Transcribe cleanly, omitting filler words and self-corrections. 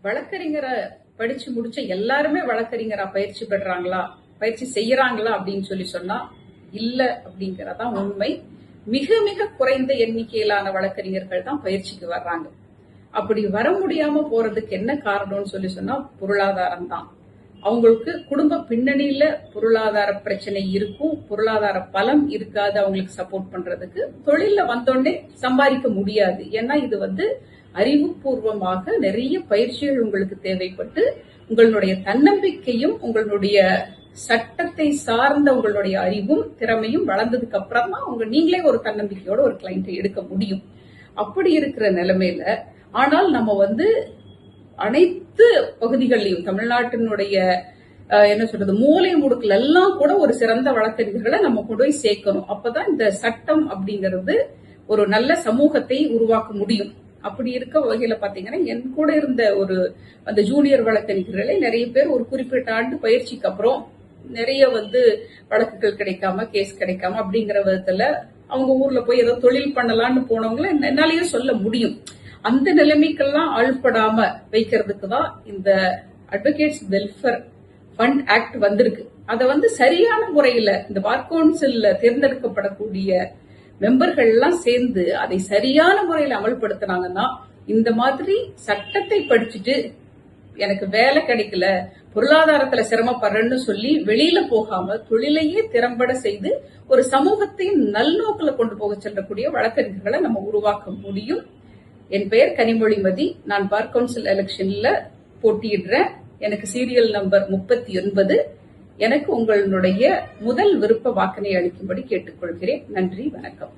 வழக்கறிஞரை படிச்சு முடிச்ச எல்லாருமே வழக்கறிஞரா பயிற்சி பெறாங்களா, பயிற்சி செய்யறாங்களா அப்படின்னு சொன்னா இல்ல அப்படிங்கறதான் உண்மை. மிக மிக குறைந்த எண்ணிக்கையிலான வழக்கறிஞர்கள் தான் பயிற்சிக்கு வர்றாங்க. அப்படி வர முடியாம போறதுக்கு என்ன காரணம்னு சொன்னா பொருளாதாரம் தான். அவங்களுக்கு குடும்ப பின்னணியில பொருளாதார பிரச்சனை இருக்கும், பொருளாதார பலம் இருக்காது அவங்களுக்கு சப்போர்ட் பண்றதுக்கு. தொழில வந்தோடனே சம்பாதிக்க முடியாது. ஏன்னா இது அறிவுபூர்வமாக நிறைய பயிற்சிகள் உங்களுக்கு தேவைப்பட்டு உங்களுடைய தன்னம்பிக்கையும் உங்களுடைய சட்டத்தை சார்ந்த உங்களுடைய அறிவும் திறமையும் வளர்ந்ததுக்கு அப்புறம் தான் நீங்களே ஒரு தன்னம்பிக்கையோட ஒரு கிளைண்ட்டை எடுக்க முடியும். அப்படி இருக்கிற நிலைமையில ஆனால் நம்ம அனைத்து பகுதிகளிலும் தமிழ்நாட்டினுடைய என்ன சொல்றது மூலை முடுக்கல் எல்லாம் கூட ஒரு சிறந்த வழக்கறிஞர்களை நம்ம கொண்டு போய் சேர்க்கணும். அப்பதான் இந்த சட்டம் அப்படிங்கிறது ஒரு நல்ல சமூகத்தை உருவாக்க முடியும். அப்படி இருக்க வகையில பாத்தீங்கன்னா என் கூட இருந்த அந்த ஜூனியர் வழக்கறிஞர்களே நிறைய பேர் ஒரு குறிப்பிட்ட ஆண்டு பயிற்சிக்கு அப்புறம் நிறைய வழக்குகள் கிடைக்காம, கேஸ் கிடைக்காம அப்படிங்கிற விதத்துல அவங்க ஊர்ல போய் ஏதோ தொழில் பண்ணலாம்னு போனவங்கள என்னாலேயே சொல்ல முடியும். அந்த நிலைமைக்கெல்லாம் ஆள்படாம வைக்கிறதுக்கு தான் இந்த அட்வொகேட்ஸ் வெல்ஃபேர் ஃபண்ட் ஆக்ட் வந்திருக்கு. அதை சரியான முறையில இந்த பார் கவுன்சில்ல தேர்ந்தெடுக்கப்படக்கூடிய மெம்பர்கள் எல்லாம் சேர்ந்து அதை சரியான முறையில் அமல்படுத்தினாங்கன்னா இந்த மாதிரி சட்டத்தை படிச்சுட்டு எனக்கு வேலை கிடைக்கல, பொருளாதாரத்துல சிரமப்படுறேன்னு சொல்லி வெளியில போகாம தொழிலையே திறம்பட செய்து ஒரு சமூகத்தையும் நல்நோக்கில கொண்டு போக செல்லக்கூடிய வழக்கறிஞர்களை நம்ம உருவாக்க முடியும். என் பெயர் கனிமொழிமதி. நான் பார் கவுன்சில் எலெக்ஷன்ல போட்டியிடுறேன். எனக்கு சீரியல் நம்பர் 39. எனக்கு உங்களுடைய முதல் விருப்ப வாக்கினை அளிக்கும்படி கேட்டுக்கொள்கிறேன். நன்றி, வணக்கம்.